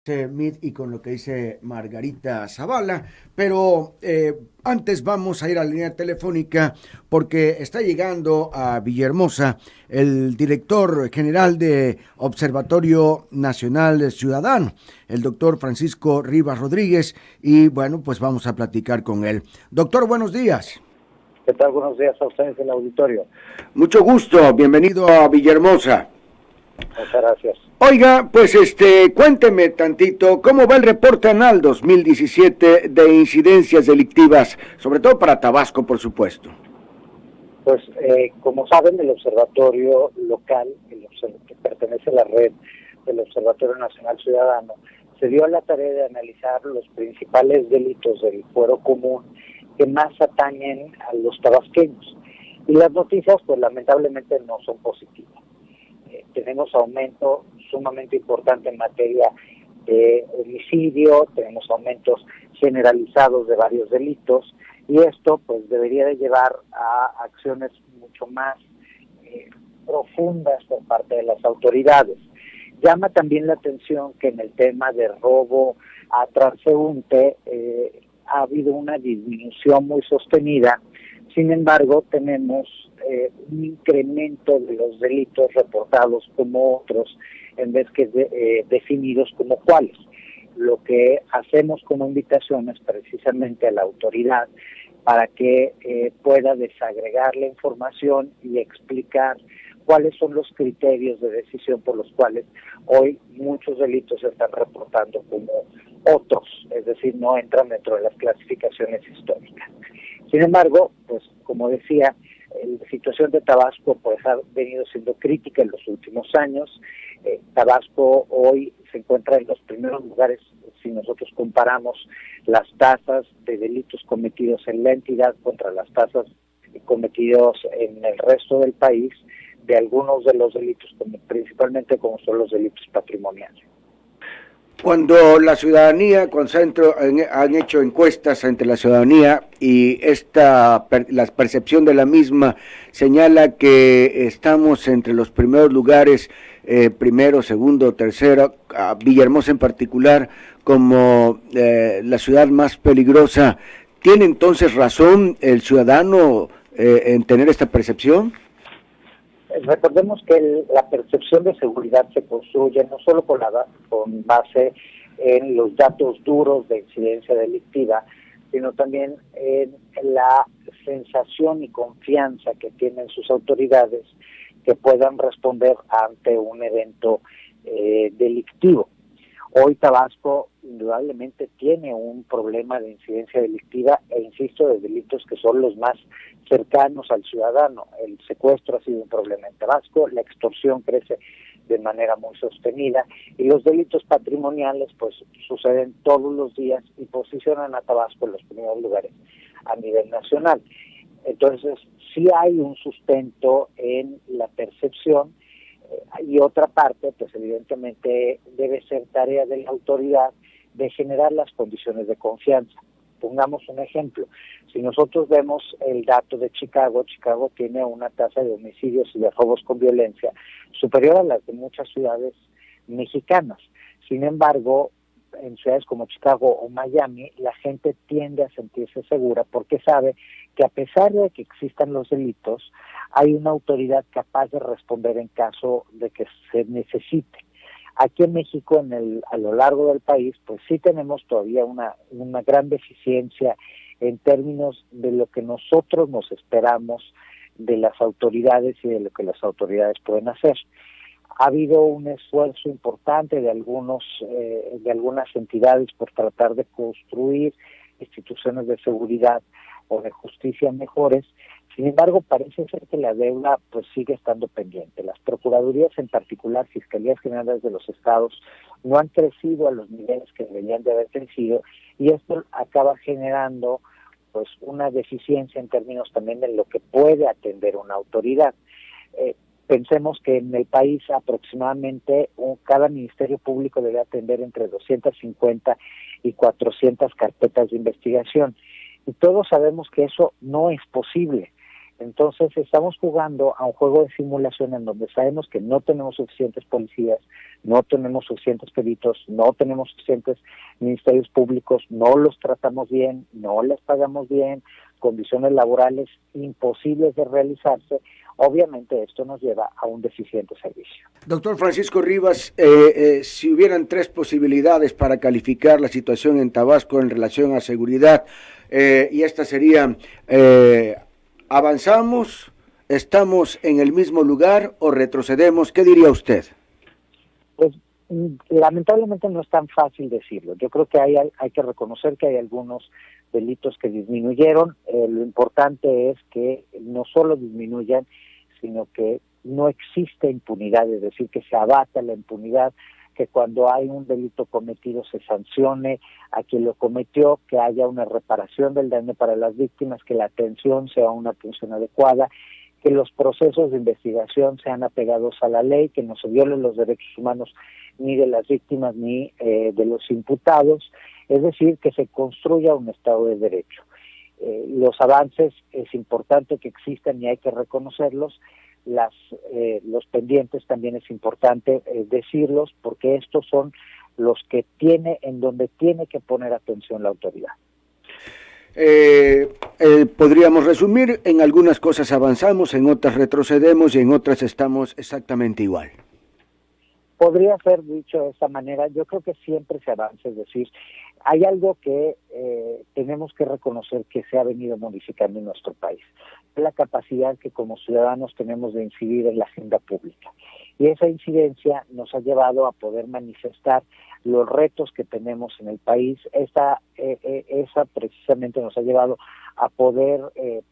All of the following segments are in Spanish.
Mid y con lo que dice Margarita Zavala, pero antes vamos a ir a la línea telefónica porque está llegando a Villahermosa el director general de Observatorio Nacional Ciudadano, el doctor Francisco Rivas Rodríguez, y bueno, pues vamos a platicar con él. Doctor, buenos días. ¿Qué tal? Buenos días a ustedes del auditorio. Mucho gusto, bienvenido a Villahermosa. Muchas gracias. Oiga, pues cuénteme tantito, ¿cómo va el reporte anual 2017 de incidencias delictivas, sobre todo para Tabasco, por supuesto? Pues, como saben, el observatorio local, que pertenece a la red del Observatorio Nacional Ciudadano, se dio a la tarea de analizar los principales delitos del fuero común que más atañen a los tabasqueños. Y las noticias, pues lamentablemente no son positivas. Tenemos aumento sumamente importante en materia de homicidio, tenemos aumentos generalizados de varios delitos, y esto pues debería de llevar a acciones mucho más profundas por parte de las autoridades. Llama también la atención que en el tema de robo a transeúnte ha habido una disminución muy sostenida. Sin embargo, tenemos un incremento de los delitos reportados como otros, en vez que definidos como cuáles. Lo que hacemos como invitación es precisamente a la autoridad para que pueda desagregar la información y explicar cuáles son los criterios de decisión por los cuales hoy muchos delitos se están reportando como otros, es decir, no entran dentro de las clasificaciones históricas. Sin embargo, pues como decía, la situación de Tabasco pues ha venido siendo crítica en los últimos años. Tabasco hoy se encuentra en los primeros lugares si nosotros comparamos las tasas de delitos cometidos en la entidad contra las tasas cometidos en el resto del país de algunos de los delitos, principalmente como son los delitos patrimoniales. Cuando la ciudadanía, han hecho encuestas entre la ciudadanía y la percepción de la misma señala que estamos entre los primeros lugares, primero, segundo, tercero, a Villahermosa en particular, como la ciudad más peligrosa. ¿Tiene entonces razón el ciudadano en tener esta percepción? Recordemos que la percepción de seguridad se construye no solo con base en los datos duros de incidencia delictiva, sino también en la sensación y confianza que tienen sus autoridades que puedan responder ante un evento delictivo. Hoy Tabasco indudablemente tiene un problema de incidencia delictiva e insisto, de delitos que son los más cercanos al ciudadano. El secuestro ha sido un problema en Tabasco, la extorsión crece de manera muy sostenida y los delitos patrimoniales pues suceden todos los días y posicionan a Tabasco en los primeros lugares a nivel nacional. Entonces sí hay un sustento en la percepción. Y otra parte, pues evidentemente debe ser tarea de la autoridad de generar las condiciones de confianza. Pongamos un ejemplo. Si nosotros vemos el dato de Chicago tiene una tasa de homicidios y de robos con violencia superior a las de muchas ciudades mexicanas. Sin embargo, en ciudades como Chicago o Miami, la gente tiende a sentirse segura porque sabe que a pesar de que existan los delitos, hay una autoridad capaz de responder en caso de que se necesite. Aquí en México, a lo largo del país, pues sí tenemos todavía una gran deficiencia en términos de lo que nosotros nos esperamos de las autoridades y de lo que las autoridades pueden hacer. Ha habido un esfuerzo importante de algunas entidades por tratar de construir instituciones de seguridad o de justicia mejores. Sin embargo, parece ser que la deuda pues sigue estando pendiente. Las procuradurías, en particular fiscalías generales de los estados, no han crecido a los niveles que deberían de haber crecido y esto acaba generando pues una deficiencia en términos también de lo que puede atender una autoridad. Pensemos que en el país aproximadamente cada ministerio público debe atender entre 250 y 400 carpetas de investigación. Y todos sabemos que eso no es posible. Entonces estamos jugando a un juego de simulación en donde sabemos que no tenemos suficientes policías, no tenemos suficientes peritos, no tenemos suficientes ministerios públicos, no los tratamos bien, no les pagamos bien, condiciones laborales imposibles de realizarse. Obviamente esto nos lleva a un deficiente servicio. Doctor Francisco Rivas, si hubieran tres posibilidades para calificar la situación en Tabasco en relación a seguridad, y estas serían, ¿avanzamos, estamos en el mismo lugar o retrocedemos? ¿Qué diría usted? Pues lamentablemente no es tan fácil decirlo. Yo creo que hay que reconocer que hay algunos delitos que disminuyeron. Lo importante es que no solo disminuyan, sino que no existe impunidad, es decir, que se abata la impunidad, que cuando hay un delito cometido se sancione a quien lo cometió, que haya una reparación del daño para las víctimas, que la atención sea una atención adecuada, que los procesos de investigación sean apegados a la ley, que no se violen los derechos humanos ni de las víctimas ni de los imputados, es decir, que se construya un Estado de Derecho. Los avances es importante que existan y hay que reconocerlos. Los pendientes también es importante decirlos, porque estos son los que en donde tiene que poner atención la autoridad. Podríamos resumir, en algunas cosas avanzamos, en otras retrocedemos y en otras estamos exactamente igual. Podría ser dicho de esta manera. Yo creo que siempre se avanza, es decir, hay algo que tenemos que reconocer que se ha venido modificando en nuestro país, la capacidad que como ciudadanos tenemos de incidir en la agenda pública. Y esa incidencia nos ha llevado a poder manifestar los retos que tenemos en el país. Esa precisamente nos ha llevado a poder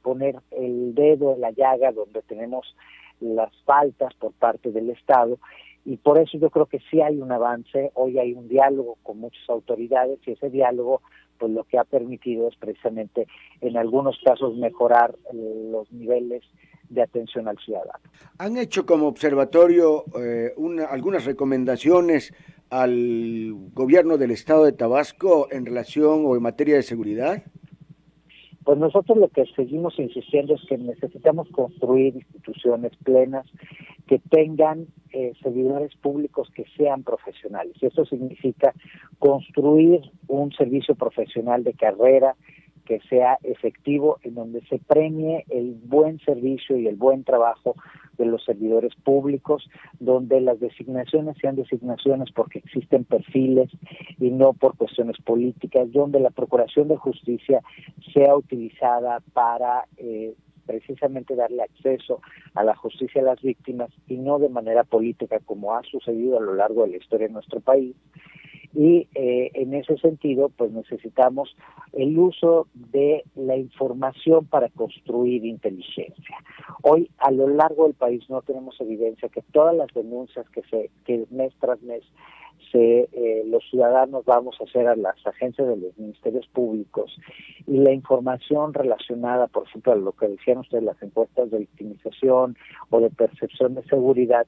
poner el dedo en la llaga donde tenemos las faltas por parte del Estado. Y por eso yo creo que sí hay un avance. Hoy hay un diálogo con muchas autoridades y ese diálogo pues lo que ha permitido es precisamente en algunos casos mejorar los niveles de atención al ciudadano. ¿Han hecho como observatorio algunas recomendaciones al gobierno del estado de Tabasco en relación o en materia de seguridad? Pues nosotros lo que seguimos insistiendo es que necesitamos construir instituciones plenas que tengan servidores públicos que sean profesionales. Y eso significa construir un servicio profesional de carrera que sea efectivo, en donde se premie el buen servicio y el buen trabajo de los servidores públicos, donde las designaciones sean designaciones porque existen perfiles y no por cuestiones políticas, donde la Procuración de Justicia sea utilizada para precisamente darle acceso a la justicia a las víctimas y no de manera política como ha sucedido a lo largo de la historia de nuestro país. Y en ese sentido, pues necesitamos el uso de la información para construir inteligencia. Hoy, a lo largo del país, no tenemos evidencia que todas las denuncias que mes tras mes los ciudadanos vamos a hacer a las agencias de los ministerios públicos y la información relacionada, por ejemplo, a lo que decían ustedes, las encuestas de victimización o de percepción de seguridad,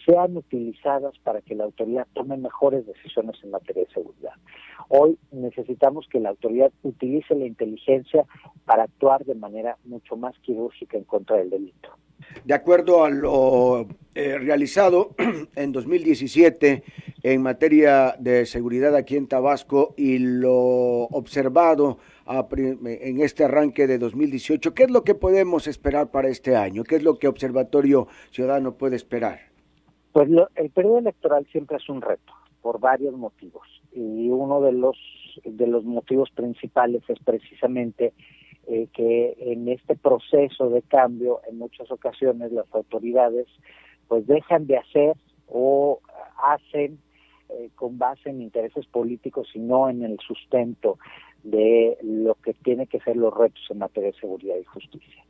sean utilizadas para que la autoridad tome mejores decisiones en materia de seguridad. Hoy necesitamos que la autoridad utilice la inteligencia para actuar de manera mucho más quirúrgica en contra del delito. De acuerdo a lo realizado en 2017 en materia de seguridad aquí en Tabasco y lo observado en este arranque de 2018, ¿qué es lo que podemos esperar para este año? ¿Qué es lo que Observatorio Ciudadano puede esperar? Pues el periodo electoral siempre es un reto, por varios motivos. Y uno de los motivos principales es precisamente que en este proceso de cambio, en muchas ocasiones las autoridades pues dejan de hacer o hacen con base en intereses políticos y no en el sustento de lo que tiene que ser los retos en materia de seguridad y justicia.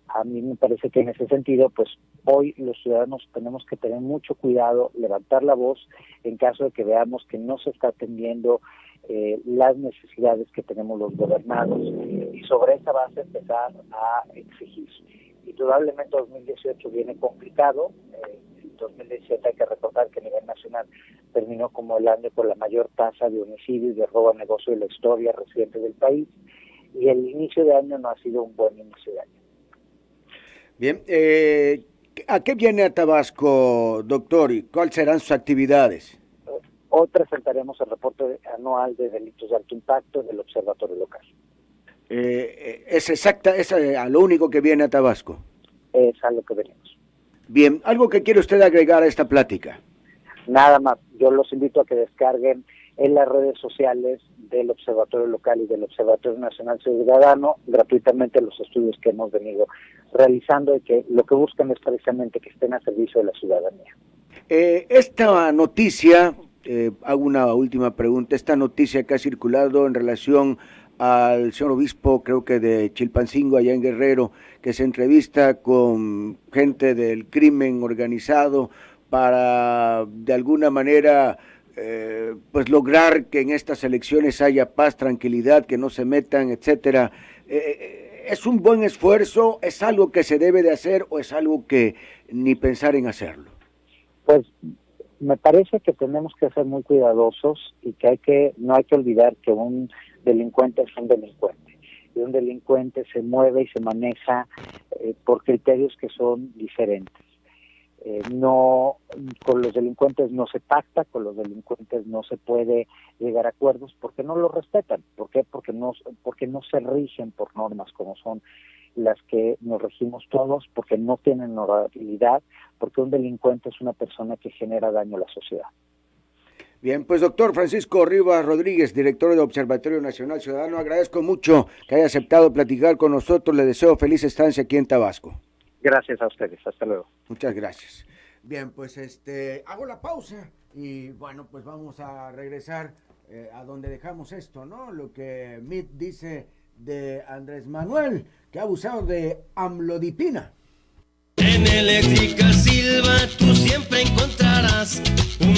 A mí me parece que en ese sentido, pues hoy los ciudadanos tenemos que tener mucho cuidado, levantar la voz en caso de que veamos que no se está atendiendo las necesidades que tenemos los gobernados y sobre esa base empezar a exigir. Indudablemente 2018 viene complicado, 2017 hay que recordar que a nivel nacional terminó como el año con la mayor tasa de homicidio y de robo a negocio de la historia reciente del país y el inicio de año no ha sido un buen inicio de año. Bien, ¿a qué viene a Tabasco, doctor? ¿Y cuáles serán sus actividades? Hoy presentaremos el reporte anual de delitos de alto impacto del Observatorio Local. Es a lo único que viene a Tabasco. Es a lo que venimos. Bien, ¿algo que quiere usted agregar a esta plática? Nada más, yo los invito a que descarguen en las redes sociales del Observatorio Local y del Observatorio Nacional Ciudadano gratuitamente los estudios que hemos venido realizando y que lo que buscan es precisamente que estén a servicio de la ciudadanía. Esta noticia, hago una última pregunta, esta noticia que ha circulado en relación al señor obispo, creo que de Chilpancingo, allá en Guerrero, que se entrevista con gente del crimen organizado para, de alguna manera, pues lograr que en estas elecciones haya paz, tranquilidad, que no se metan, etcétera. ¿Es un buen esfuerzo? ¿Es algo que se debe de hacer o es algo que ni pensar en hacerlo? Pues me parece que tenemos que ser muy cuidadosos y que no hay que olvidar que un delincuente es un delincuente. Y un delincuente se mueve y se maneja por criterios que son diferentes. No, con los delincuentes no se pacta, con los delincuentes no se puede llegar a acuerdos porque no los respetan. ¿Por qué? Porque no se rigen por normas como son las que nos regimos todos, porque no tienen honorabilidad, porque un delincuente es una persona que genera daño a la sociedad. Bien, pues doctor Francisco Rivas Rodríguez, director del Observatorio Nacional Ciudadano, agradezco mucho que haya aceptado platicar con nosotros, le deseo feliz estancia aquí en Tabasco. Gracias a ustedes, hasta luego. Muchas gracias. Bien, pues hago la pausa y bueno, pues vamos a regresar a donde dejamos esto, ¿no? Lo que Mit dice de Andrés Manuel, que ha abusado de amlodipina. En Eléctrica Silva tú siempre encontrarás un